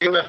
IMF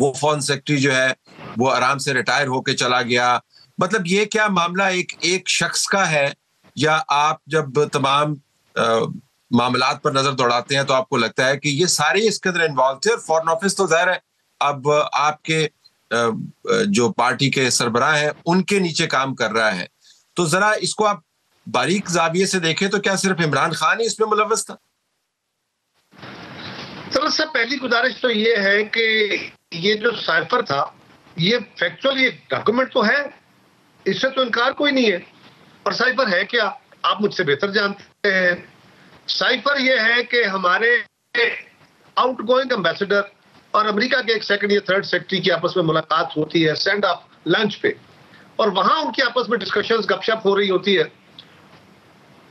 وہ فورن secretary جو ہے وہ آرام سے ریٹائر ہو کے چلا گیا. مطلب یہ کیا معاملہ ایک شخص کا ہے، یا آپ جب تمام معاملات پر نظر دوڑاتے ہیں تو آپ کو لگتا ہے کہ یہ سارے اس کے اندر انوالو تھے، اور فورن آفس تو ظاہر ہے اب آپ کے جو پارٹی کے سربراہ ہیں ان کے نیچے کام کر رہا ہے. تو ذرا اس کو آپ باریک زاویے سے دیکھیں تو کیا صرف عمران خان ہی اس میں ملوث تھا؟ سب پہلی گزارش تو یہ ہے کہ یہ جو سائفر تھا یہ فیکچولی ایک ڈاکومنٹ تو ہے، اس سے تو انکار کوئی نہیں ہے. اور سائفر ہے کیا آپ مجھ سے بہتر جانتے ہیں. سائفر یہ ہے کہ ہمارے آؤٹ گوئنگ امبیسڈر اور امریکہ کے ایک سیکنڈ یا تھرڈ سیکرٹری کی آپس میں ملاقات ہوتی ہے سینڈ آف لنچ پہ، اور وہاں ان کی آپس میں ڈسکشنز گپ شپ ہو رہی ہوتی ہے،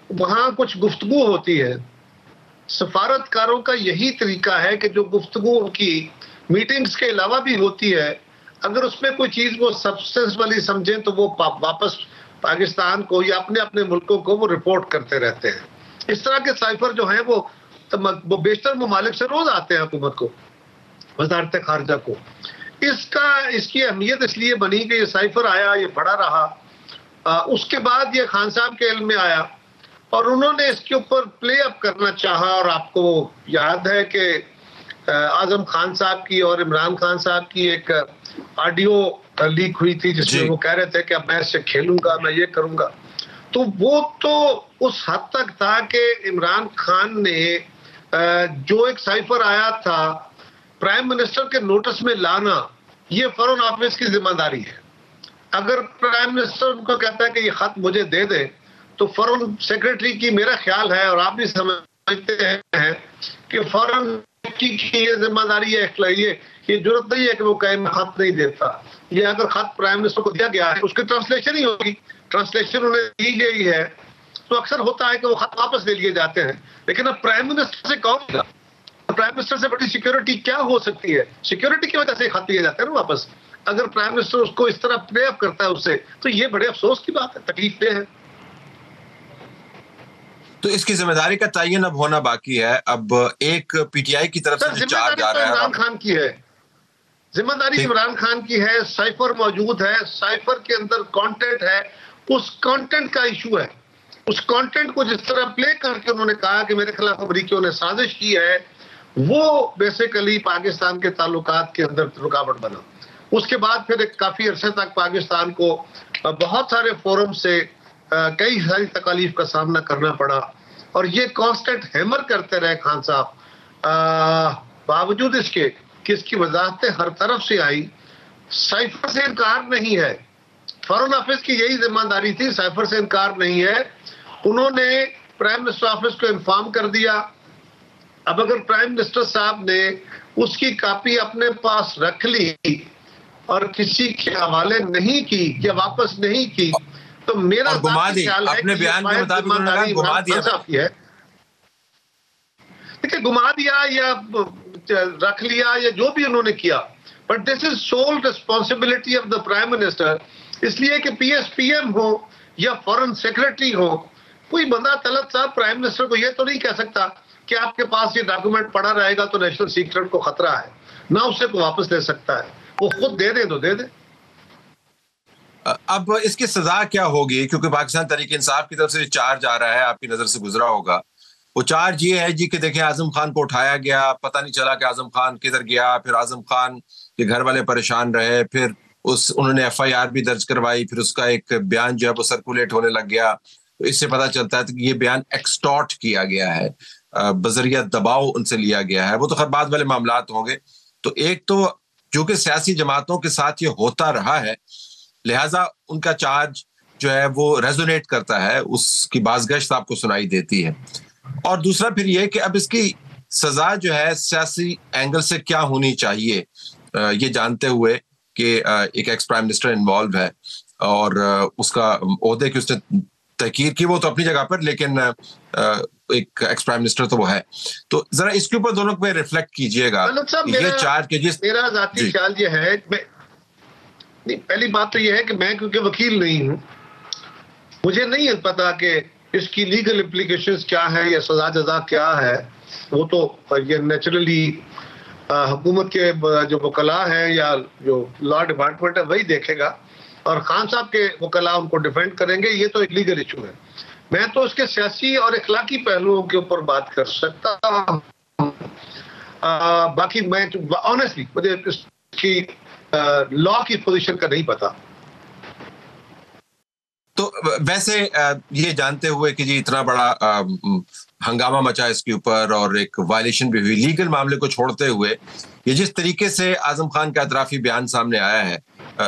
وہاں کچھ گفتگو ہوتی ہے. سفارتکاروں کا یہی طریقہ ہے کہ جو گفتگو کی میٹنگز کے علاوہ بھی ہوتی ہے، اگر اس میں کوئی چیز وہ سبسٹنس والی سمجھیں تو وہ واپس پاکستان کو یا اپنے اپنے ملکوں کو وہ رپورٹ کرتے رہتے ہیں. اس طرح کے سائفر جو ہیں وہ بیشتر ممالک سے روز آتے ہیں حکومت کو، وزارت خارجہ کو. اس کی اہمیت اس لیے بنی کہ یہ سائفر آیا، یہ پڑا رہا، اس کے بعد یہ خان صاحب کے علم میں آیا اور انہوں نے اس کے اوپر پلے اپ کرنا چاہا. اور آپ کو یاد ہے کہ اعظم خان صاحب کی اور عمران خان صاحب کی ایک آڈیو لیک ہوئی تھی جس میں وہ کہہ رہے تھے کہ اب میں اس سے کھیلوں گا، میں یہ کروں گا. تو وہ تو اس حد تک تھا کہ عمران خان نے جو ایک سائفر آیا تھا پرائم منسٹر کے نوٹس میں لانا، یہ فارن آفس کی ذمہ داری ہے. اگر پرائم منسٹر ان کو کہتا ہے کہ یہ خط مجھے دے دے تو فارن سیکرٹری کی میرا خیال ہے، اور آپ بھی سمجھتے ہیں کہ فارن کی یہ ذمہ داری ہے، یہ ضرورت نہیں ہے کہ وہ کہے میں خط نہیں دیتا. یہ اگر خط پرائم منسٹر کو دیا گیا ہے اس کی ٹرانسلیشن ہی ہوگی، ٹرانسلیشن انہیں دی گئی ہے، تو اکثر ہوتا ہے کہ وہ خط واپس لے لیے جاتے ہیں. لیکن اب پرائم منسٹر سے کون گا؟ پرائم منسٹر سے بڑی سیکیورٹی کیا ہو سکتی ہے؟ سیکیورٹی کی وجہ سے خط لیے جاتے ہیں نا واپس. اگر پرائم منسٹر اس کو اس طرح پلے اپ کرتا ہے اس سے، تو یہ بڑے افسوس کی بات ہے، تکلیف دہ ہے. تو اس کی ذمہ داری کا تعین اب ہونا باقی ہے. اب ایک پی ٹی آئی کی طرف سے چارج آ رہا ہے، عمران خان کی ہے، ذمہ داری عمران خان کی ہے. سائفر موجود ہے، سائفر کے اندر کانٹینٹ ہے، اس کانٹینٹ کا ایشو ہے. اس کانٹینٹ کو جس طرح پلے کر کے انہوں نے کہا کہ میرے خلاف امریکیوں نے سازش کی ہے، وہ بیسیکلی پاکستان کے تعلقات کے اندر رکاوٹ بنا. اس کے بعد پھر ایک کافی عرصے تک پاکستان کو بہت سارے فورم سے کئی ساری تکالیف کا سامنا کرنا پڑا، اور یہ کانسٹنٹ ہیمر کرتے رہے خان صاحب. باوجود اس کے کہ اس کی وضاحتیں ہر طرف سے آئی، سائفر سے انکار نہیں ہے. فارن آفس کی یہی ذمہ داری تھی، سائفر سے انکار نہیں ہے. انہوں نے پرائم منسٹر آفس کو انفارم کر دیا. اب اگر پرائم منسٹر صاحب نے اس کی کاپی اپنے پاس رکھ لی اور کسی کے حوالے نہیں کی یا واپس نہیں کی، تو میرا خیال ہے اپنے بیان کے مطابق گما دیا. دیکھیں گما دیا یا رکھ لیا یا جو بھی انہوں نے کیا، but this is sole responsibility of the prime minister. اس لیے کہ پی ایس پی ایم ہو یا فارن سیکرٹری ہو، کوئی بندہ طلعت صاحب پرائم منسٹر کو یہ تو نہیں کہہ سکتا کہ آپ کے پاس یہ ڈاکومنٹ پڑا رہے گا تو نیشنل سیکرٹ کو خطرہ ہے، نہ اسے کو واپس لے سکتا ہے. وہ خود دے دے تو دے دے. اب اس کی سزا کیا ہوگی؟ کیونکہ پاکستان تحریک انصاف کی طرف سے چارج آ رہا ہے، آپ کی نظر سے گزرا ہوگا. وہ چارج یہ ہے کہ دیکھیں اعظم خان کو اٹھایا گیا، پتہ نہیں چلا کہ اعظم خان کدھر گیا، پھر اعظم خان کے گھر والے پریشان رہے، پھر انہوں نے ایف آئی آر بھی درج کروائی، پھر اس کا ایک بیان جو ہے وہ سرکولیٹ ہونے لگ گیا. تو اس سے پتہ چلتا ہے کہ یہ بیان ایکسٹارٹ کیا گیا ہے، بذریعہ دباؤ ان سے لیا گیا ہے. وہ تو خیر بعد والے معاملات ہوں گے. تو ایک تو چونکہ سیاسی جماعتوں کے ساتھ یہ ہوتا رہا ہے، لہٰذا ان کا چارج جو ہے وہ ریزونیٹ کرتا ہے، اس کی بازگشت آپ کو سنائی دیتی ہے. اور دوسرا پھر یہ کہ اب اس کی سزا جو ہے سیاسی اینگل سے کیا ہونی چاہیے، یہ جانتے ہوئے کہ ایک ایکس پرائم منسٹر انوالو ہے اور اس کا عہدے کی اس نے تحقیر کی، وہ تو اپنی جگہ پر، لیکن ایک ایکس پرائم منسٹر تو وہ ہے. تو ذرا اس کے اوپر دونوں کو ریفلیکٹ کیجئے گا. یہ چارج کے میرا ذاتی خیال یہ ہے، پہلی بات تو یہ ہے کہ میں کیونکہ وکیل نہیں ہوں، مجھے نہیں پتا کہ اس کی لیگل امپلیکیشنز کیا ہے یا سزا جزا کیا ہے. وہ تو یہ نیچرلی حکومت کے جو وکلاء ہیں یا جو لا ڈپارٹمنٹ ہے وہی دیکھے گا، اور خان صاحب کے وکلاء ان کو ڈیفینڈ کریں گے. یہ تو ایک لیگل ایشو ہے. میں تو اس کے سیاسی اور اخلاقی پہلوؤں کے اوپر بات کر سکتا ہوں. باقی میں آنیسٹلی مجھے اس کی لا کی پوزیشن کا نہیں پتا. تو ویسے یہ جانتے ہوئے کہ جی اتنا بڑا ہنگامہ مچا اس کے اوپر اور ایک وائلیشن بھی ہوئی، لیگل معاملے کو چھوڑتے ہوئے یہ جس طریقے سے اعظم خان کا اعترافی بیان سامنے آیا ہے،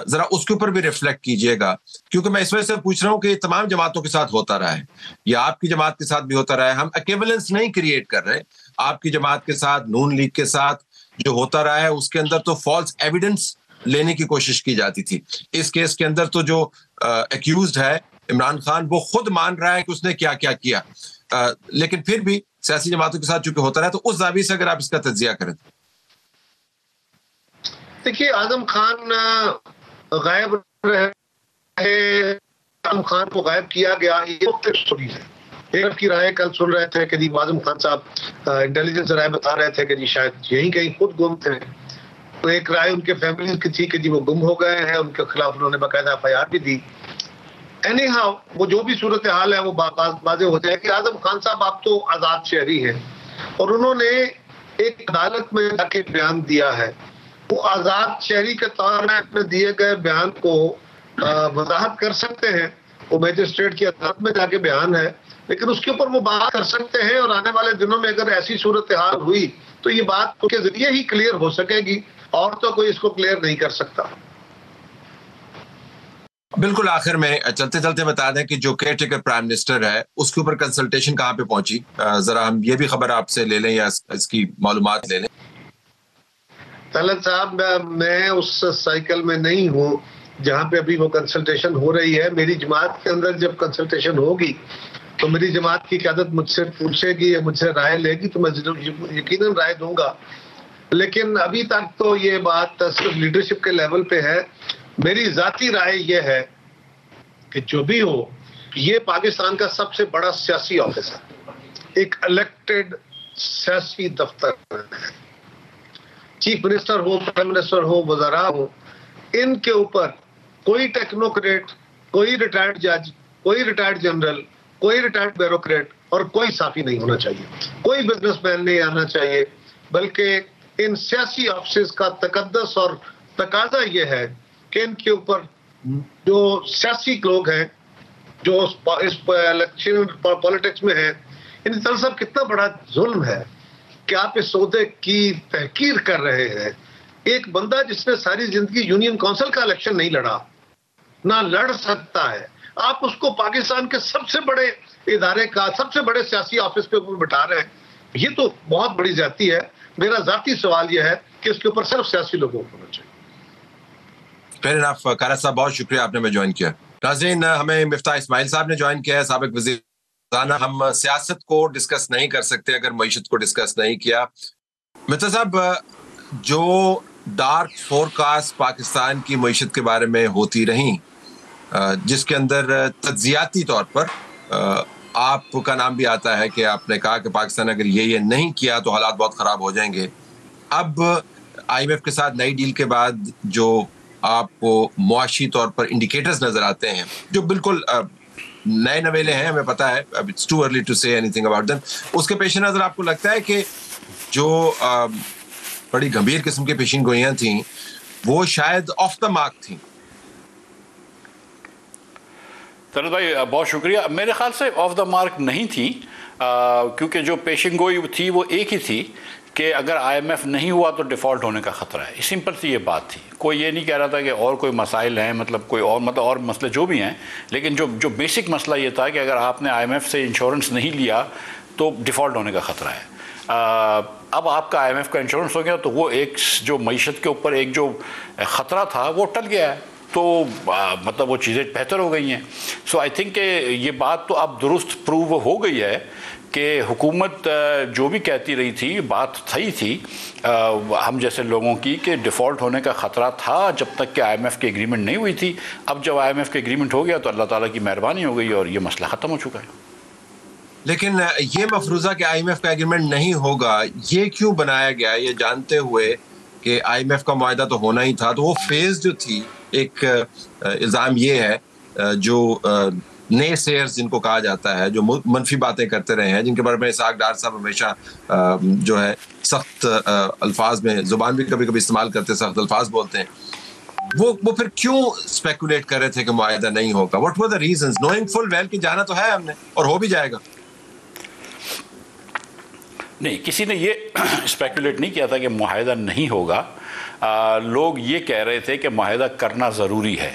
ذرا اس کے اوپر بھی ریفلیکٹ کیجئے گا، کیونکہ میں اس وجہ سے پوچھ رہا ہوں کہ یہ تمام جماعتوں کے ساتھ ہوتا رہا ہے، یا آپ کی جماعت کے ساتھ بھی ہوتا رہا ہے. ہم ایکویولنس نہیں کریٹ کر رہے. آپ کی جماعت کے ساتھ، نون لیگ کے ساتھ جو ہوتا رہا ہے اس کے اندر تو فالس ایویڈنس لینے کی کوشش کی جاتی تھی. اس کیس کے اندر تو جو ایکیوزڈ ہے عمران خان، وہ خود مان رہا ہے کہ اس نے کیا کیا کیا، لیکن پھر بھی سیاسی جماعتوں کے ساتھ چونکہ ہوتا رہا ہے، تو اس زاویے سے اگر آپ اس کا تجزیہ کریں. دیکھیے، اعظم خان غائب رہے، اعظم خان کو غائب کیا گیا، یہ مختلف اسٹوری ہے. ایک کی رائے کل سن رہے تھے کہ جی اعظم خان صاحب انٹیلیجنس رائے بتا رہے تھے کہ جی شاید یہیں کہیں خود گم تھے. تو ایک رائے ان کے فیملی کی تھی کہ جی وہ گم ہو گئے ہیں، ان کے خلاف انہوں نے باقاعدہ FIR بھی دی. اینی ہاؤ، وہ جو بھی صورتحال ہے وہ واضح ہو جائے کہ اعظم خان صاحب آپ تو آزاد شہری ہیں، اور انہوں نے ایک عدالت میں جا کے بیان دیا ہے. وہ آزاد شہری کے طور میں اپنے دیے گئے بیان کو وضاحت کر سکتے ہیں. وہ میجسٹریٹ کی عدالت میں جا کے بیان ہے، لیکن اس کے اوپر وہ بات کر سکتے ہیں، اور آنے والے دنوں میں اگر ایسی صورتحال ہوئی تو یہ بات کے ذریعے ہی کلیئر ہو سکے گی، اور تو کوئی اس کو کلیئر نہیں کر سکتا. بالکل آخر میں چلتے چلتے بتا دیں کہ جو کیئر ٹیکر پرائم منسٹر ہے اس کے اوپر کنسلٹیشن کہاں پہ پہنچی، ذرا ہم یہ بھی خبر آپ سے لے لیں یا اس کی معلومات لے لیں. طلعت صاحب، میں اس سائیکل میں نہیں ہوں جہاں پہ ابھی وہ کنسلٹیشن ہو رہی ہے. میری جماعت کے اندر جب کنسلٹیشن ہوگی تو میری جماعت کی قیادت مجھ سے پوچھے گی یا مجھ سے رائے لے گی تو میں یقیناً رائے دوں گا. لیکن ابھی تک تو یہ بات صرف لیڈرشپ کے لیول پہ ہے. میری ذاتی رائے یہ ہے کہ جو بھی ہو، یہ پاکستان کا سب سے بڑا سیاسی آفس ہے، ایک الیکٹڈ سیاسی دفتر ہے. چیف منسٹر ہو، پرائم منسٹر ہو، وزراء ہو، ان کے اوپر کوئی ٹیکنوکریٹ، کوئی ریٹائرڈ جج، کوئی ریٹائرڈ جنرل، کوئی ریٹائرڈ بیوروکریٹ اور کوئی صحافی نہیں ہونا چاہیے، کوئی بزنس مین نہیں آنا چاہیے. بلکہ ان سیاسی آفسز کا تقدس اور تقاضا یہ ہے کہ ان کے اوپر جو سیاسی لوگ ہیں، جو اس الیکشن پالیٹکس میں ہیں، ان طرف کتنا بڑا ظلم ہے کہ آپ اس عہدے کی تحقیر کر رہے ہیں. ایک بندہ جس نے ساری زندگی یونین کونسل کا الیکشن نہیں لڑا، نہ لڑ سکتا ہے، آپ اس کو پاکستان کے سب سے بڑے ادارے کا، سب سے بڑے سیاسی آفس کے اوپر بٹھا رہے ہیں. یہ تو بہت بڑی زیادتی ہے. میرا ذاتی سوال یہ ہے کہ اس کے اوپر صرف سیاسی لوگوں کو ہونا چاہیے. فیر انف. قارئ صاحب بہت شکریہ، آپ نے ہمیں جوائن کیا. ناظرین، ہمیں مفتاح اسماعیل صاحب نے جوائن کیا ہے، سابق وزیر. ہم سیاست کو ڈسکس نہیں کر سکتے اگر معیشت کو ڈسکس نہیں کیا. مفتاح صاحب، جو ڈارک فور کاسٹ پاکستان کی معیشت کے بارے میں ہوتی رہیں، جس کے اندر تجزیاتی طور پر آپ کا نام بھی آتا ہے کہ آپ نے کہا کہ پاکستان اگر یہ نہیں کیا تو حالات بہت خراب ہو جائیں گے. اب IMF کے ساتھ نئی ڈیل کے بعد جو آپ کو معاشی طور پر انڈیکیٹرز نظر آتے ہیں جو بالکل نئے نویلے ہیں، ہمیں پتا ہے it's too early to say anything about them، اس کے پیش نظر آپ کو لگتا ہے کہ جو بڑی گمبھیر قسم کی پیشین گوئیاں تھیں وہ شاید آف دا مارک تھیں؟ طلعت بھائی بہت شکریہ. میرے خیال سے آف دا مارک نہیں تھی، کیونکہ جو پیشن گوئی تھی وہ ایک ہی تھی کہ اگر IMF نہیں ہوا تو ڈیفالٹ ہونے کا خطرہ ہے. سمپل سی یہ بات تھی. کوئی یہ نہیں کہہ رہا تھا کہ اور کوئی مسائل ہیں، مطلب کوئی اور مسئلے جو بھی ہیں، لیکن جو بیسک مسئلہ یہ تھا کہ اگر آپ نے IMF سے انشورنس نہیں لیا تو ڈیفالٹ ہونے کا خطرہ ہے. اب آپ کا IMF کا انشورنس ہو گیا تو وہ ایک جو معیشت کے اوپر ایک جو خطرہ تھا وہ ٹل گیا ہے، تو مطلب وہ چیزیں بہتر ہو گئی ہیں. سو آئی تھنک کہ یہ بات تو اب درست پروو ہو گئی ہے کہ حکومت جو بھی کہتی رہی تھی بات صحیح تھی ہم جیسے لوگوں کی، کہ ڈیفالٹ ہونے کا خطرہ تھا جب تک کہ IMF کی ایگریمنٹ نہیں ہوئی تھی. اب جب IMF کی ایگریمنٹ ہو گیا تو اللہ تعالیٰ کی مہربانی ہو گئی اور یہ مسئلہ ختم ہو چکا ہے. لیکن یہ مفروضہ کہ آئی ایم ایف کا ایگریمنٹ نہیں ہوگا یہ کیوں بنایا گیا، یہ جانتے ہوئے کہ آئی ایم ایف کا معاہدہ تو ہونا ہی تھا؟ تو وہ فیز جو تھی، ایک الزام یہ ہے جو نئے سیئرز جن کو کہا جاتا ہے، جو منفی باتیں کرتے رہے ہیں، جن کے بارے میں اسحاق ڈار صاحب ہمیشہ جو ہے سخت الفاظ میں، زبان بھی کبھی کبھی استعمال کرتے، سخت الفاظ بولتے ہیں، وہ پھر کیوں اسپیکولیٹ کر رہے تھے کہ معاہدہ نہیں ہوگا؟ What were the reasons, knowing full well کہ جانا تو ہے ہم نے اور ہو بھی جائے گا؟ نہیں، کسی نے یہ اسپیکولیٹ نہیں کیا تھا کہ معاہدہ نہیں ہوگا. لوگ یہ کہہ رہے تھے کہ معاہدہ کرنا ضروری ہے.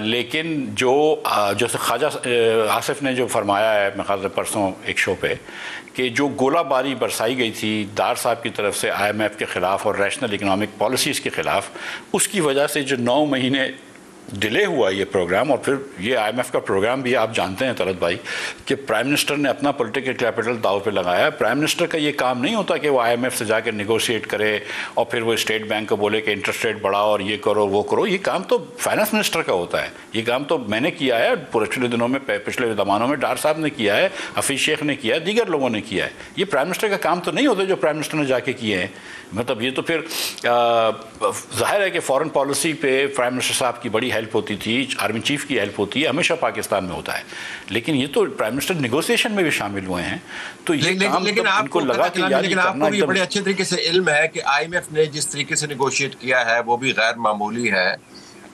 لیکن جیسے خواجہ آصف نے جو فرمایا ہے، میں خیال پرسوں ایک شو پہ، کہ جو گولہ باری برسائی گئی تھی ڈار صاحب کی طرف سے آئی ایم ایف کے خلاف اور ریشنل اکنامک پالیسیز کے خلاف، اس کی وجہ سے جو 9 مہینے ڈیلے ہوا یہ پروگرام، اور پھر یہ آئی ایم ایف کا پروگرام بھی آپ جانتے ہیں طلعت بھائی کہ پرائم منسٹر نے اپنا پولیٹیکل کیپٹل داؤ پہ لگایا ہے. پرائم منسٹر کا یہ کام نہیں ہوتا کہ وہ آئی ایم ایف سے جا کے نیگوشیٹ کرے اور پھر وہ اسٹیٹ بینک کو بولے کہ انٹرسٹ ریٹ بڑھاؤ اور یہ کرو وہ کرو. یہ کام تو فائنانس منسٹر کا ہوتا ہے. یہ کام تو میں نے کیا ہے پچھلے دنوں میں، پچھلے زمانوں میں ڈار صاحب نے کیا ہے، حفیظ شیخ نے کیا ہے، دیگر لوگوں نے کیا ہے. یہ پرائم منسٹر کا کام تو نہیں ہوتا جو پرائم منسٹر نے جا کے کیے ہیں. مطلب یہ تو پھر ظاہر ہے کہ فارن پالیسی پہ پرائم منسٹر صاحب کی بڑی ہیلپ ہوتی تھی، آرمی چیف کی ہیلپ ہوتی ہے، ہمیشہ پاکستان میں ہوتا ہے. لیکن یہ تو پرائم منسٹر نیگوسیشن میں بھی شامل ہوئے ہیں. تو یہ کام لیکن آپ کو لگا کہ لیکن آپ کو بھی بڑے اچھے طریقے سے علم ہے کہ آئی ایم ایف نے جس طریقے سے نیگوشیٹ کیا ہے وہ بھی غیر معمولی ہے.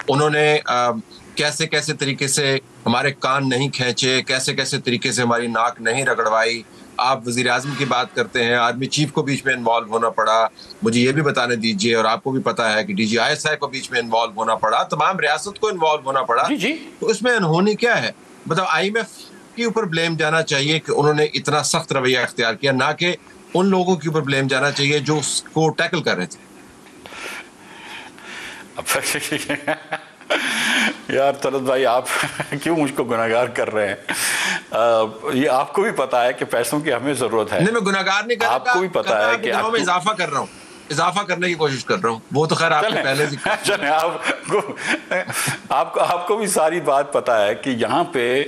انہوں نے کیسے کیسے طریقے سے ہمارے کان نہیں کھینچے، کیسے کیسے طریقے سے ہماری ناک نہیں رگڑوائی. آپ وزیر اعظم کی بات کرتے ہیں، آرمی چیف کو بیچ میں انوالو ہونا پڑا. مجھے یہ بھی بتانے دیجئے، اور آپ کو بھی پتا ہے کہ D G I S I کو بیچ میں انوالو ہونا پڑا، تمام ریاست کو انوالو ہونا پڑا. تو اس میں انہونی کیا ہے؟ مطلب آئی ایم ایف کے اوپر بلیم جانا چاہیے کہ انہوں نے اتنا سخت رویہ اختیار کیا، نہ کہ ان لوگوں کے اوپر بلیم جانا چاہیے جو اس کو ٹیکل کر رہے تھے. یار طلعت بھائی، آپ کیوں مجھ کو گناہگار کر رہے ہیں؟ یہ آپ کو بھی پتا ہے کہ پیسوں کی ہمیں ضرورت ہے. نہیں، میں گناہگار نہیں کر رہا، آپ کو بھی پتا ہے کہ آپ میں اضافہ کر رہا ہوں، اضافہ کرنے کی کوشش کر رہا ہوں. وہ تو خیر آپ نے پہلے سے چلیں، آپ کو بھی ساری بات پتا ہے کہ یہاں پہ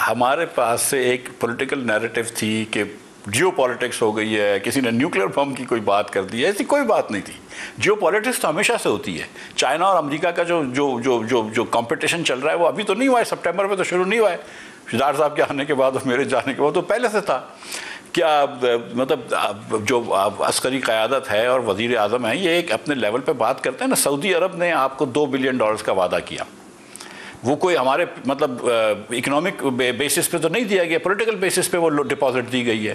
ہمارے پاس سے ایک پولیٹیکل نیریٹو تھی کہ جیو پالیٹکس ہو گئی ہے، کسی نے نیوکلیر بم کی کوئی بات کر دی ہے. ایسی کوئی بات نہیں تھی. جیو پالیٹکس تو ہمیشہ سے ہوتی ہے. چائنا اور امریکہ کا جو کمپٹیشن چل رہا ہے وہ ابھی تو نہیں ہوا ہے، سپٹمبر میں تو شروع نہیں ہوا ہے. ڈار صاحب کے آنے کے بعد اور میرے جانے کے بعد تو پہلے سے تھا. کیا مطلب جو عسکری قیادت ہے اور وزیر اعظم ہیں، یہ ایک اپنے لیول پہ بات کرتے ہیں نا. سعودی عرب نے آپ کو $2 بلین کا وعدہ کیا. وہ کوئی ہمارے مطلب اکنامک بیسس پہ تو نہیں دیا گیا، پولیٹیکل بیسس پہ وہ ڈپازٹ دی گئی ہے.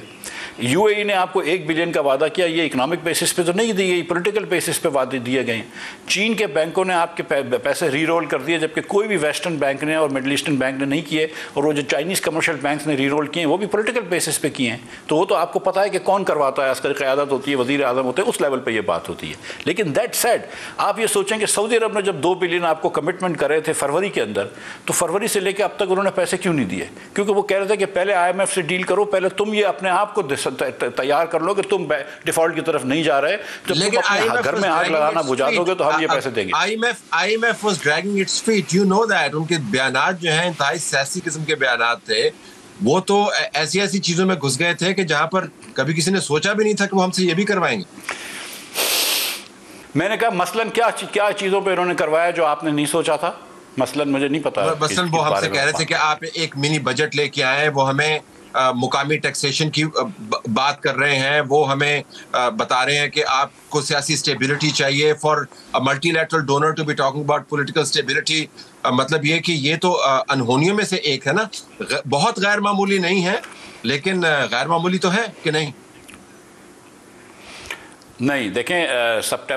یو اے ای نے آپ کو $1 بلین کا وعدہ کیا، یہ اکنامک بیسس پہ تو نہیں دی گئی، پولیٹیکل بیسس پہ وعدے دیے گئے. چین کے بینکوں نے آپ کے پیسے ری رول کر دیے، جبکہ کوئی بھی ویسٹرن بینک نے اور مڈل ایسٹرن بینک نے نہیں کیے. اور وہ جو چائنیز کمرشل بینکس نے ری رول کیے ہیں وہ بھی پولیٹیکل بیسس پہ کیے ہیں. تو وہ تو آپ کو پتا ہے کہ کون کرواتا ہے، عسکری قیادت ہوتی ہے، وزیر اعظم ہوتے ہیں، اس لیول پہ یہ بات ہوتی ہے. لیکن دیٹ سیڈ آپ یہ سوچیں کہ سعودی عرب نے جب $2 بلین آپ کو کمٹمنٹ کرے تھے فروری کے اندر، تو فروری سے لے کے اب تک انہوں نے پیسے کیوں نہیں دیے؟ کیونکہ وہ کہہ رہے تھے کہ پہلے آئی ایم ایف سے ڈیل کرو، پہلے تم یہ اپنے آپ کو تیار کر لو کہ تم ڈیفالٹ کی طرف نہیں جا رہے. جب تم اپنے گھر میں آگ لگانا بجھا دو گے تو ہم یہ پیسے دیں گے. I M F was dragging its feet, you know that. ان کے بیانات جو ہیں انتہائی سیاسی قسم کے بیانات تھے. وہ تو ایسی چیزوں میں گھس گئے تھے کہ جہاں پر کبھی کسی نے سوچا بھی نہیں تھا کہ وہ ہم سے یہ بھی کروائیں گے. میں نے کہا مثلاً کیا چیزوں پہ انہوں نے کروایا جو آپ نے نہیں سوچا تھا؟ مثلاً مجھے نہیں پتا. مثلاً وہ ہم سے کہہ رہے تھے کہ آپ ایک منی بجٹ لے کے آئے، وہ ہمیں مقامی ٹیکسیشن کی بات کر رہے ہیں، وہ ہمیں بتا رہے ہیں کہ آپ کو سیاسی اسٹیبلٹی چاہیے for multilateral donor to be talking about political stability. مطلب یہ کہ یہ تو انہونیوں میں سے ایک ہے نا. بہت غیر معمولی نہیں ہے لیکن غیر معمولی تو ہے کہ نہیں؟ نہیں دیکھیں،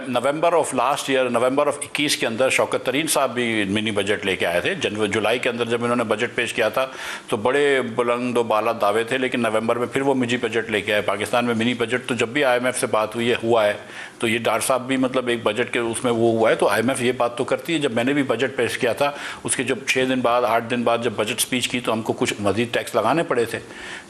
November of last year, November of 21 کے اندر شوکت ترین صاحب بھی منی بجٹ لے کے آئے تھے. جولائی کے اندر جب انہوں نے بجٹ پیش کیا تھا تو بڑے بلند و بالا دعوے تھے، لیکن نومبر میں پھر وہ منی بجٹ لے کے آئے. پاکستان میں منی بجٹ تو جب بھی آئی ایم ایف سے بات ہوئی ہے ہوا ہے. تو یہ ڈار صاحب بھی مطلب ایک بجٹ کے اس میں وہ ہوا ہے. تو آئی ایم ایف یہ بات تو کرتی ہے. جب میں نے بھی بجٹ پیش کیا تھا اس کے جب 6 دن بعد 8 دن بعد جب بجٹ سپیچ کی تو ہم کو کچھ مزید ٹیکس لگانے پڑے تھے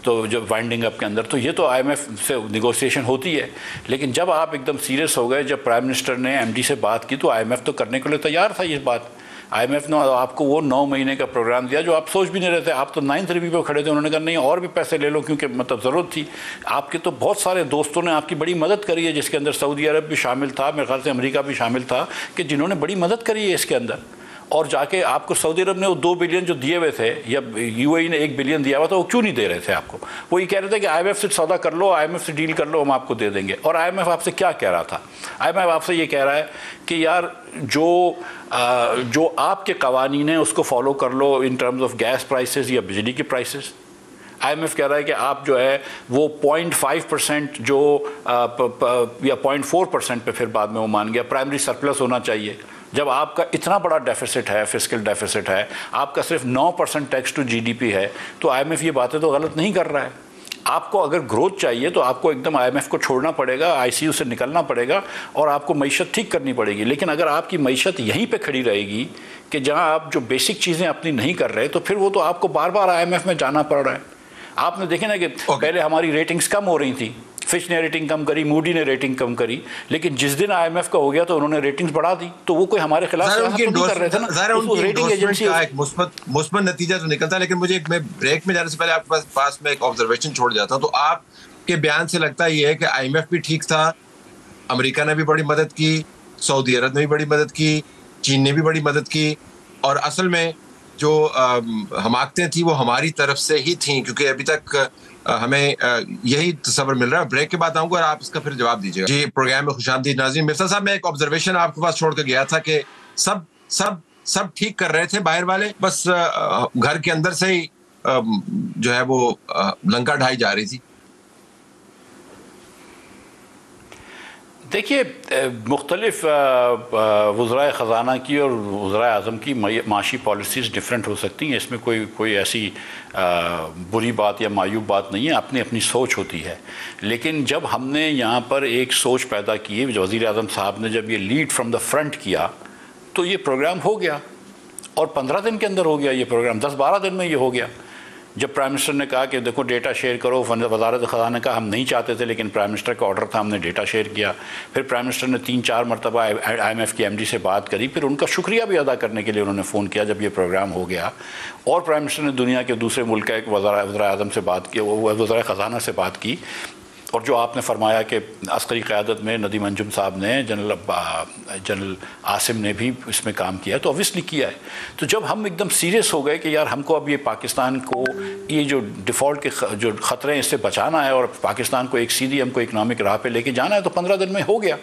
تو جب وائنڈنگ اپ کے اندر. تو یہ تو آئی ایم ایف سے نیگوسیشن ہوتی ہے. لیکن جب آپ ایک دم سیریس ہو گئے، جب پرائم منسٹر نے ایم ڈی سے بات کی تو آئی ایم ایف تو کرنے کے لیے تیار تھا یہ بات. IMF نے آپ کو وہ 9 مہینے کا پروگرام دیا جو آپ سوچ بھی نہیں رہے تھے. آپ تو 9th ریویو پہ کھڑے تھے, انہوں نے کہا نہیں اور بھی پیسے لے لو کیونکہ مطلب ضرورت تھی. آپ کے تو بہت سارے دوستوں نے آپ کی بڑی مدد کری ہے, جس کے اندر سعودی عرب بھی شامل تھا, میرے خیال سے امریکہ بھی شامل تھا, کہ جنہوں نے بڑی مدد کری ہے اس کے اندر. اور جا کے آپ کو سعودی عرب نے وہ 2 بلین جو دیے ہوئے تھے, یا UAE نے 1 بلین دیا ہوا تھا, وہ کیوں نہیں دے رہے تھے آپ کو؟ وہ یہ کہہ رہے تھے کہ IMF سے سودا کر لو, IMF سے ڈیل کر لو, ہم آپ کو دے دیں گے. اور IMF آپ سے کیا کہہ رہا تھا؟ IMF آپ سے یہ کہہ رہا ہے کہ یار جو آپ کے قوانین ہیں اس کو فالو کر لو in terms of gas prices یا بجلی کی پرائسز. IMF کہہ رہا ہے کہ آپ جو ہے وہ 0.5% جو یا 0.4% پہ پھر بعد میں وہ مان گیا پرائمری سرپلس ہونا چاہیے. جب آپ کا اتنا بڑا ڈیفیسٹ ہے, فسکل ڈیفیسٹ ہے, آپ کا صرف 9% ٹیکس ٹو GDP ہے, تو IMF یہ باتیں تو غلط نہیں کر رہا ہے. آپ کو اگر گروتھ چاہیے تو آپ کو ایک دم IMF کو چھوڑنا پڑے گا, ICU سے نکلنا پڑے گا, اور آپ کو معیشت ٹھیک کرنی پڑے گی. لیکن اگر آپ کی معیشت یہیں پہ کھڑی رہے گی کہ جہاں آپ جو بیسک چیزیں اپنی نہیں کر رہے, تو پھر وہ تو آپ کو بار بار IMF میں جانا پڑ رہا ہے. آپ نے دیکھے نا کہ پہلے ہماری ریٹنگز کم ہو رہی تھیں, فچ نے ریٹنگ کم کری, موڈی نے ریٹنگ کم کری, لیکن جس دن IMF کا ہو گیا تو انہوں نے ریٹنگز بڑھا دی. تو وہ کوئی ہمارے خلاف نہیں کر رہے تھے نا, ریٹنگ ایجنسی کا ایک مثبت نتیجہ تو نکلتا ہے. لیکن مجھے میں بریک میں جانے سے پہلے آپ کے پاس میں ایک آبزرویشن چھوڑ جاتا ہوں. تو آپ کے بیان سے لگتا یہ ہے کہ IMF بھی ٹھیک تھا, امریکہ نے بھی بڑی مدد کی, سعودی عرب نے بھی بڑی مدد کی, چین نے بھی بڑی مدد کی, اور اصل میں جو حماقتیں تھیں وہ ہماری طرف سے ہی تھیں, کیونکہ ابھی تک ہمیں یہی تصور مل رہا ہے. بریک کے بعد آؤں گا اور آپ اس کا پھر جواب دیجیے گا. جی, پروگرام میں خوش آمدید ناظرین. مرزا صاحب, میں ایک آبزرویشن آپ کے پاس چھوڑ کے گیا تھا کہ سب ٹھیک کر رہے تھے باہر والے, بس گھر کے اندر سے ہی جو ہے وہ لنکا ڈھائی جا رہی تھی. دیکھیے, مختلف وزرائے خزانہ کی اور وزرائے اعظم کی معاشی پالیسیز ڈیفرنٹ ہو سکتی ہیں. اس میں کوئی ایسی بری بات یا معیوب بات نہیں ہے, اپنی اپنی سوچ ہوتی ہے. لیکن جب ہم نے یہاں پر ایک سوچ پیدا کی, وزیر اعظم صاحب نے جب یہ لیڈ فرام دا فرنٹ کیا, تو یہ پروگرام ہو گیا, اور 15 دن کے اندر ہو گیا یہ پروگرام, 10-12 دن میں یہ ہو گیا. جب پرائم منسٹر نے کہا کہ دیکھو ڈیٹا شیئر کرو, وزارت خزانہ کا ہم نہیں چاہتے تھے لیکن پرائم منسٹر کا آرڈر تھا, ہم نے ڈیٹا شیئر کیا. پھر پرائم منسٹر نے 3-4 مرتبہ IMF کی MD سے بات کری, پھر ان کا شکریہ بھی ادا کرنے کے لیے انہوں نے فون کیا جب یہ پروگرام ہو گیا. اور پرائم منسٹر نے دنیا کے دوسرے ملک کا ایک وزرائے اعظم سے بات کی, وزرائے خزانہ سے بات کی. اور جو آپ نے فرمایا کہ عسکری قیادت میں ندیم انجم صاحب نے, جنرل عاصم نے بھی اس میں کام کیا, تو اوبویسلی کیا ہے. تو جب ہم ایک دم سیریس ہو گئے کہ یار ہم کو اب یہ پاکستان کو یہ جو ڈیفالٹ کے جو خطرے ہیں اس سے بچانا ہے, اور پاکستان کو ایک سیدھی ہم کو اکنامک راہ پہ لے کے جانا ہے, تو 15 دن میں ہو گیا.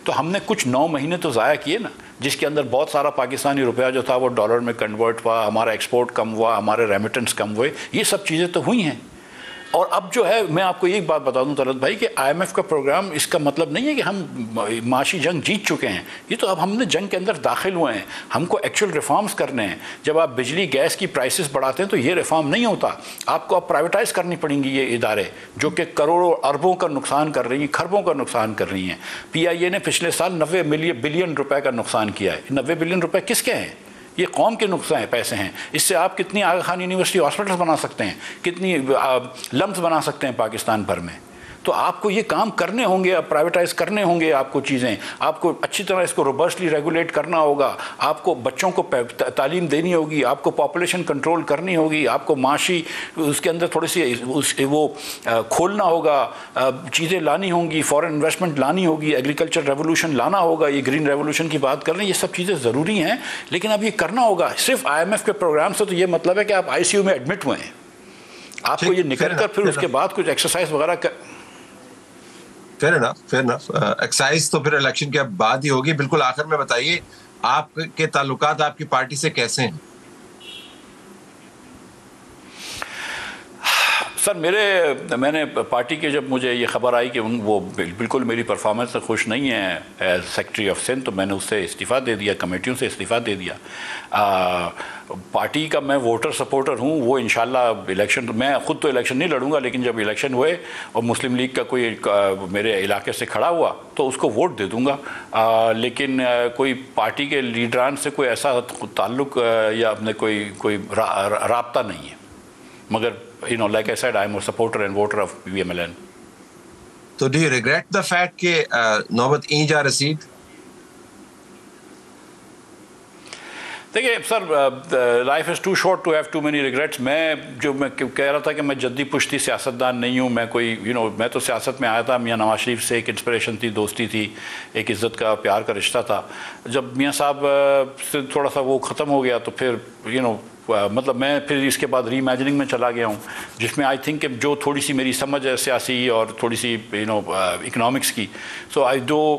تو ہم نے کچھ 9 مہینے تو ضائع کیے نا, جس کے اندر بہت سارا پاکستانی روپیہ جو تھا وہ ڈالر میں کنورٹ ہوا, ہمارا ایکسپورٹ کم ہوا, ہمارے ریمیٹنس کم ہوئے, یہ سب چیزیں تو ہوئی ہیں. اور اب جو ہے میں آپ کو ایک بات بتا دوں طلعت بھائی, کہ IMF کا پروگرام اس کا مطلب نہیں ہے کہ ہم معاشی جنگ جیت چکے ہیں. یہ تو اب ہم نے جنگ کے اندر داخل ہوئے ہیں, ہم کو ایکچوئل ریفارمز کرنے ہیں. جب آپ بجلی گیس کی پرائسز بڑھاتے ہیں تو یہ ریفارم نہیں ہوتا, آپ کو اب پرائیویٹائز کرنی پڑیں گی یہ ادارے جو کہ کروڑوں اربوں کا نقصان کر رہی ہیں, خربوں کا نقصان کر رہی ہیں. PIA نے پچھلے سال 90 بلین روپے کا نقصان کیا ہے. 90 بلین روپے کس کے ہیں؟ یہ قوم کے نقصان پیسے ہیں. اس سے آپ کتنی آغا خان یونیورسٹی ہاسپٹلز بنا سکتے ہیں, کتنی لمس بنا سکتے ہیں پاکستان بھر میں. تو آپ کو یہ کام کرنے ہوں گے, اب پرائیویٹائز کرنے ہوں گے آپ کو چیزیں, آپ کو اچھی طرح اس کو روبسٹلی ریگولیٹ کرنا ہوگا, آپ کو بچوں کو تعلیم دینی ہوگی, آپ کو پاپولیشن کنٹرول کرنی ہوگی, آپ کو معاشی اس کے اندر تھوڑی سی وہ کھولنا ہوگا, چیزیں لانی ہوں گی, فورن انویسٹمنٹ لانی ہوگی, ایگریکلچر ریولوشن لانا ہوگا. یہ گرین ریولوشن کی بات کر رہے ہیں, یہ سب چیزیں ضروری ہیں, لیکن اب یہ کرنا ہوگا. صرف IMF کے پروگرام سے تو یہ مطلب ہے کہ آپ ICU میں ایڈمٹ ہوئے ہیں, آپ کو یہ نکل کر پھر اس کے بعد کچھ ایکسرسائز وغیرہ فیر انف ایکسائز تو پھر الیکشن کے بعد ہی ہوگی. بالکل آخر میں بتائیے, آپ کے تعلقات آپ کی پارٹی سے کیسے ہیں؟ سر میں نے پارٹی کے جب مجھے یہ خبر آئی کہ وہ بالکل میری پرفارمنس سے خوش نہیں ہے ایز سیکرٹری آف سندھ, تو میں نے اس سے استعفیٰ دے دیا, کمیٹیوں سے استعفیٰ دے دیا. پارٹی کا میں ووٹر سپورٹر ہوں. وہ انشاءاللہ الیکشن, میں خود تو الیکشن نہیں لڑوں گا, لیکن جب الیکشن ہوئے اور مسلم لیگ کا کوئی میرے علاقے سے کھڑا ہوا تو اس کو ووٹ دے دوں گا. لیکن کوئی پارٹی کے لیڈران سے کوئی ایسا تعلق یا اپنے کوئی رابطہ نہیں ہے. مگر like I said, I am a supporter and voter of VMLN. تو do you regret the fact کہ نوبت این جا رسید؟ دیکھیے sir, life is too short to have too many regrets. میں کہہ رہا تھا کہ میں جدی پشتی سیاستدان نہیں ہوں. میں کوئی میں تو سیاست میں آیا تھا میاں نواز شریف سے، ایک انسپریشن تھی، دوستی تھی، ایک عزت کا پیار کا رشتہ تھا. جب میاں صاحب سے تھوڑا سا وہ ختم ہو گیا تو پھر مطلب میں پھر اس کے بعد ری امیجننگ میں چلا گیا ہوں، جس میں آئی تھنک کہ جو تھوڑی سی میری سمجھ ہے سیاسی اور تھوڑی سی اکنامکس کی، سو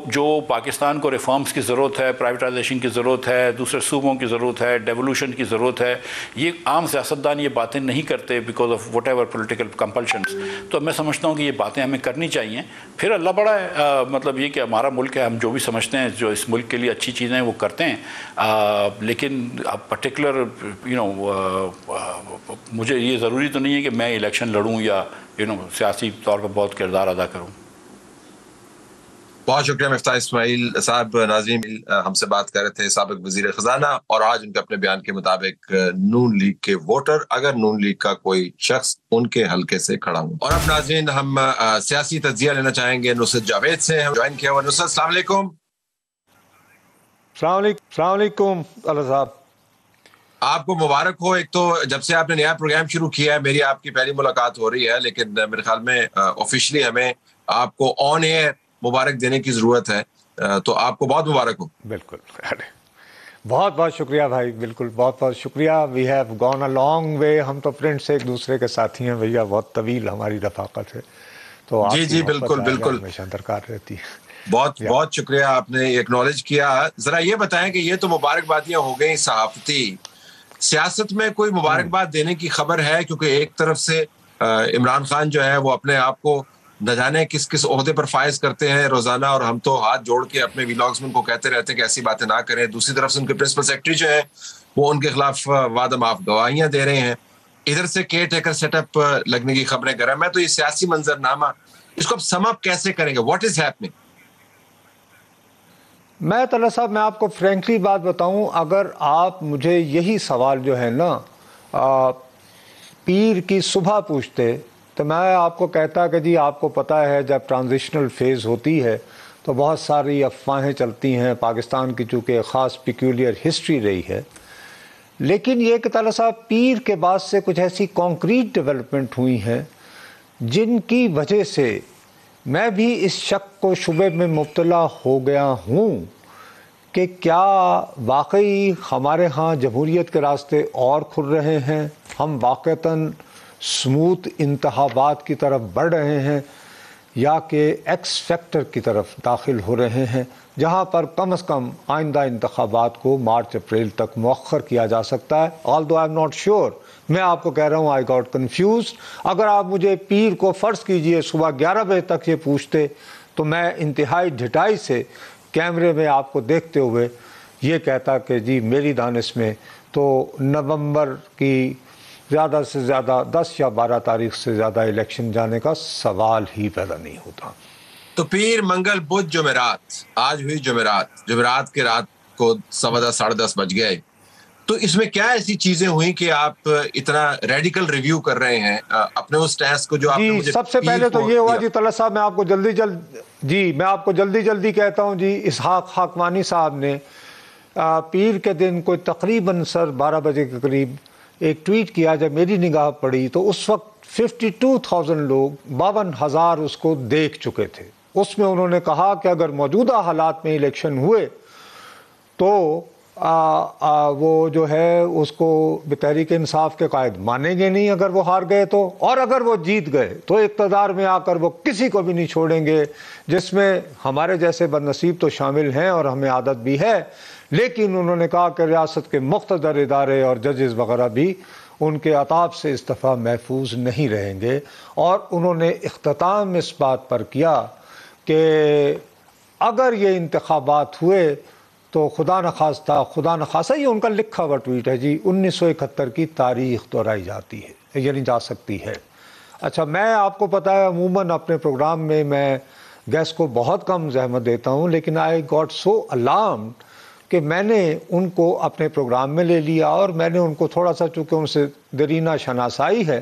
جو پاکستان کو ریفارمز کی ضرورت ہے، پرائیویٹائزیشن کی ضرورت ہے، دوسرے صوبوں کی ضرورت ہے، ڈیولوشن کی ضرورت ہے، یہ عام سیاستدان یہ باتیں نہیں کرتے because of what ever political compulsions. تو میں سمجھتا ہوں کہ یہ باتیں ہمیں کرنی چاہیے. پھر اللہ بڑا ہے، مطلب یہ کہ ہمارا ملک ہے، ہم جو بھی سمجھتے ہیں جو اس ملک کے لیے اچھی چیزیں ہیں وہ کرتے ہیں. لیکن پرٹیکولر مجھے یہ ضروری تو نہیں ہے کہ میں الیکشن لڑوں یا سیاسی طور پر بہت کردار ادا کروں. بہت شکریہ مفتاح اسماعیل صاحب. ناظرین ہم سے بات کر رہے تھے سابق وزیر خزانہ، اور آج ان کے اپنے بیان کے مطابق نون لیگ کے ووٹر اگر نون لیگ کا کوئی شخص ان کے حلقے سے کھڑا ہوں. اور اب ناظرین ہم سیاسی تجزیہ لینا چاہیں گے نصرت جاوید سے. ہم جوائن کیا ہوا. نصرت السلام علیکم. السلام علیکم اللہ صاحب. آپ کو مبارک ہو. ایک تو جب سے آپ نے نیا پروگرام شروع کیا ہے میری آپ کی پہلی ملاقات ہو رہی ہے، لیکن میرے خیال میں آفیشلی ہمیں آپ کو آن ایئر مبارک دینے کی ضرورت ہے، تو آپ کو بہت مبارک ہو. بالکل، بہت بہت شکریہ بھائی، بالکل بہت بہت شکریہ. We have gone a long way. ہم تو فرینڈ سے ایک دوسرے کے ساتھی ہیں بھیا، بہت طویل ہماری رفاقت ہے. تو جی بالکل بالکل ہمیشہ درکار رہتی ہے. بہت بہت شکریہ آپ نے ایکنالج کیا. ذرا یہ بتائیں کہ یہ تو مبارکبادیاں ہو گئیں صحافتی، سیاست میں کوئی مبارکباد دینے کی خبر ہے؟ کیونکہ ایک طرف سے عمران خان جو ہے وہ اپنے آپ کو نہ جانے کس کس عہدے پر فائز کرتے ہیں روزانہ، اور ہم تو ہاتھ جوڑ کے اپنے ویلاگز میں ان کو کہتے رہتے ہیں کہ ایسی باتیں نہ کریں. دوسری طرف سے ان کے پرنسپل سیکرٹری جو ہے وہ ان کے خلاف وعدہ معاف گواہیاں دے رہے ہیں. ادھر سے کیئر ٹیکر سیٹ اپ لگنے کی خبریں کر رہے ہیں. میں تو یہ سیاسی منظرنامہ اس کو اب سم اپ کیسے کریں گے؟ What is happening? میں طلعہ صاحب میں آپ کو فرینکلی بات بتاؤں، اگر آپ مجھے یہی سوال جو ہے نا پیر کی صبح پوچھتے تو میں آپ کو کہتا کہ جی آپ کو پتہ ہے جب ٹرانزیشنل فیز ہوتی ہے تو بہت ساری افواہیں چلتی ہیں. پاکستان کی چونکہ خاص پیکیولر ہسٹری رہی ہے، لیکن یہ کہ طلعہ صاحب پیر کے بعد سے کچھ ایسی کانکریٹ ڈیولپمنٹ ہوئی ہیں جن کی وجہ سے میں بھی اس شک کو شبے میں مبتلا ہو گیا ہوں کہ کیا واقعی ہمارے ہاں جمہوریت کے راستے اور کھل رہے ہیں، ہم واقعتاً سموتھ انتخابات کی طرف بڑھ رہے ہیں، یا کہ ایکس فیکٹر کی طرف داخل ہو رہے ہیں جہاں پر کم از کم آئندہ انتخابات کو مارچ اپریل تک مؤخر کیا جا سکتا ہے. although I'm not sure. میں آپ کو کہہ رہا ہوں I got confused. اگر آپ مجھے پیر کو فرض کیجئے صبح 11 بجے تک یہ پوچھتے تو میں انتہائی ڈھٹائی سے کیمرے میں آپ کو دیکھتے ہوئے یہ کہتا کہ جی میری دانش میں تو نومبر کی زیادہ سے زیادہ 10 یا 12 تاریخ سے زیادہ الیکشن جانے کا سوال ہی پیدا نہیں ہوتا. تو پیر منگل بدھ جمعرات، آج ہوئی جمعرات کے رات کو 10:15 10:30 بج گئے، تو اس میں کیا ایسی چیزیں ہوئیں کہ آپ اتنا ریڈیکل ریویو کر رہے ہیں اپنے اس ٹیسٹ کو جو آپ نے مجھے؟ سب سے پہلے تو یہ ہوا جی طلعت صاحب، میں آپ کو جلدی کہتا ہوں جی. اسحاق خاکوانی صاحب نے پیر کے دن کوئی تقریباً 12 بجے کے قریب ایک ٹویٹ کیا. جب میری نگاہ پڑی تو اس وقت 52,000 لوگ 52,000 اس کو دیکھ چکے تھے. اس میں انہوں نے کہا کہ اگر موجودہ حالات میں الیکشن ہوئے تو وہ جو ہے اس کو بتحریک انصاف کے قائد مانیں گے نہیں اگر وہ ہار گئے تو، اور اگر وہ جیت گئے تو اقتدار میں آ کر وہ کسی کو بھی نہیں چھوڑیں گے، جس میں ہمارے جیسے بد نصیب تو شامل ہیں اور ہمیں عادت بھی ہے. لیکن انہوں نے کہا کہ ریاست کے مقتدر ادارے اور ججز وغیرہ بھی ان کے عطاب سے اس دفعہ محفوظ نہیں رہیں گے. اور انہوں نے اختتام اس بات پر کیا کہ اگر یہ انتخابات ہوئے تو خدا نخواستہ یہ ان کا لکھا ہوا ٹویٹ ہے جی، 1971 کی تاریخ دہرائی جاتی ہے یعنی جا سکتی ہے. اچھا، میں آپ کو پتا ہے عموماً اپنے پروگرام میں گیسٹ کو بہت کم زحمت دیتا ہوں، لیکن آئی گاٹ سو الارمڈ کہ میں نے ان کو اپنے پروگرام میں لے لیا، اور میں نے ان کو تھوڑا سا چونکہ ان سے درینہ شناسائی ہے،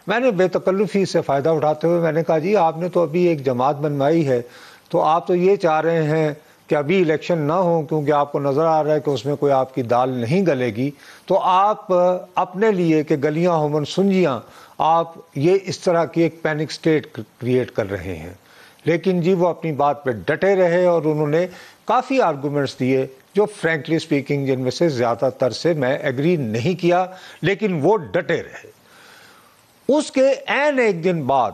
میں نے بے تکلفی سے فائدہ اٹھاتے ہوئے میں نے کہا جی آپ نے تو ابھی ایک جماعت بنوائی ہے، تو آپ تو یہ چاہ رہے ہیں کہ ابھی الیکشن نہ ہو کیونکہ آپ کو نظر آ رہا ہے کہ اس میں کوئی آپ کی دال نہیں گلے گی، تو آپ اپنے لیے کہ گلیاں ہومن سنجیاں، آپ یہ اس طرح کی ایک پینک سٹیٹ کریٹ کر رہے ہیں۔ لیکن جی وہ اپنی بات پہ ڈٹے رہے اور انہوں نے کافی آرگومنٹس دیے جو فرینکلی سپیکنگ جن میں سے زیادہ تر سے میں ایگری نہیں کیا، لیکن وہ ڈٹے رہے۔ اس کے عین ایک دن بعد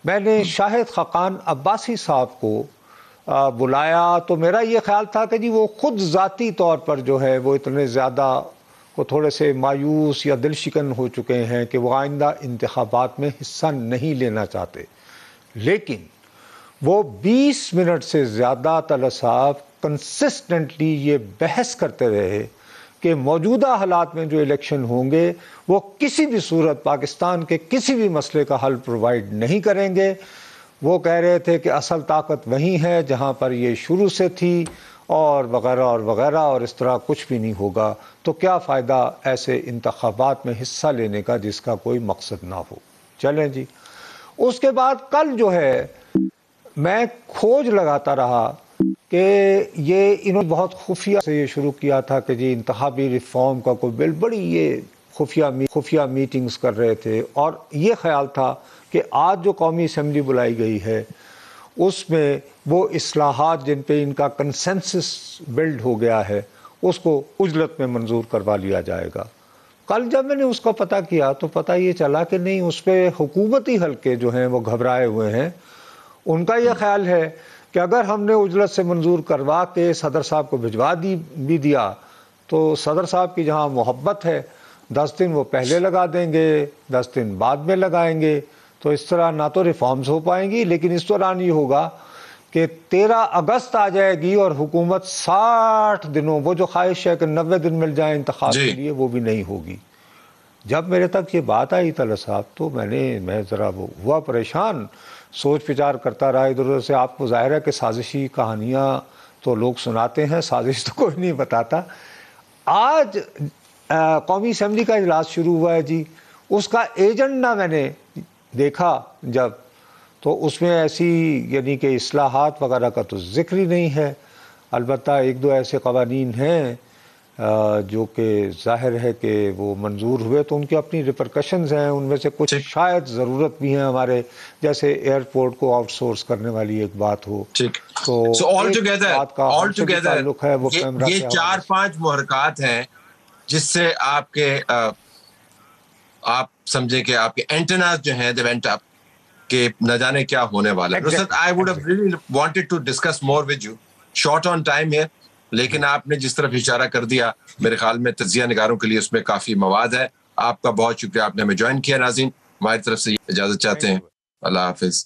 میں نے شاہد خاقان عباسی صاحب کو بلایا، تو میرا یہ خیال تھا کہ جی وہ خود ذاتی طور پر جو ہے وہ اتنے زیادہ وہ تھوڑے سے مایوس یا دل شکن ہو چکے ہیں کہ وہ آئندہ انتخابات میں حصہ نہیں لینا چاہتے، لیکن وہ 20 منٹ سے زیادہ طلعت صاحب کنسسٹنٹلی یہ بحث کرتے رہے کہ موجودہ حالات میں جو الیکشن ہوں گے وہ کسی بھی صورت پاکستان کے کسی بھی مسئلے کا حل پرووائڈ نہیں کریں گے۔ وہ کہہ رہے تھے کہ اصل طاقت وہی ہے جہاں پر یہ شروع سے تھی، اور وغیرہ اور وغیرہ، اور اس طرح کچھ بھی نہیں ہوگا، تو کیا فائدہ ایسے انتخابات میں حصہ لینے کا جس کا کوئی مقصد نہ ہو۔ چلیں جی، اس کے بعد کل جو ہے میں کھوج لگاتا رہا کہ یہ انہوں نے بہت خفیہ سے یہ شروع کیا تھا کہ جی انتخابی ریفارم کا کوئی بل، بڑی یہ خفیہ میٹنگز کر رہے تھے، اور یہ خیال تھا کہ آج جو قومی اسمبلی بلائی گئی ہے اس میں وہ اصلاحات جن پہ ان کا کنسنسس بلڈ ہو گیا ہے اس کو عجلت میں منظور کروا لیا جائے گا۔ کل جب میں نے اس کا پتہ کیا تو پتہ یہ چلا کہ نہیں، اس پہ حکومتی حلقے جو ہیں وہ گھبرائے ہوئے ہیں۔ ان کا یہ خیال ہے کہ اگر ہم نے عجلت سے منظور کروا کے صدر صاحب کو بھجوا بھی دیا تو صدر صاحب کی جہاں محبت ہے 10 دن وہ پہلے لگا دیں گے، 10 دن بعد میں لگائیں گے، تو اس طرح نہ تو ریفارمز ہو پائیں گی، لیکن اس دوران یہ ہوگا کہ 13 اگست آ جائے گی اور حکومت 60 دنوں، وہ جو خواہش ہے کہ 90 دن مل جائیں انتخاب کے لیے، وہ بھی نہیں ہوگی۔ جب میرے تک یہ بات آئی طلعت صاحب تو میں ذرا وہ ہوا پریشان، سوچ وچار کرتا رہا ادھر ادھر سے۔ آپ کو ظاہر ہے کہ سازشی کہانیاں تو لوگ سناتے ہیں، سازش تو کوئی نہیں بتاتا۔ آج قومی اسمبلی کا اجلاس شروع ہوا ہے جی، اس کا ایجنڈا میں نے دیکھا جب، تو اس میں ایسی یعنی کہ اصلاحات وغیرہ کا تو ذکر ہی نہیں ہے۔ البتہ ایک دو ایسے قوانین ہیں جو کہ ظاہر ہے کہ وہ منظور ہوئے تو ان کی اپنی ریپرکشنز ہیں، ان میں سے کچھ شاید ضرورت بھی ہیں ہمارے، جیسے ایئرپورٹ کو آؤٹ سورس کرنے والی ایک بات ہو۔ تو آل ٹوگیدر یہ 4-5 محرکات ہیں جس سے آپ سمجھے کہ آپ کے اینٹناز جو ہیں they went up کہ نہ جانے کیا ہونے والا ہے۔ نصرت I would have really wanted to discuss more with you, short on time here، لیکن آپ نے جس طرف اشارہ کر دیا میرے خیال میں تجزیہ نگاروں کے لیے اس میں کافی مواد ہے۔ آپ کا بہت شکریہ، آپ نے ہمیں جوائن کیا۔ ناظرین ہماری طرف سے اجازت چاہتے ہیں، اللہ حافظ۔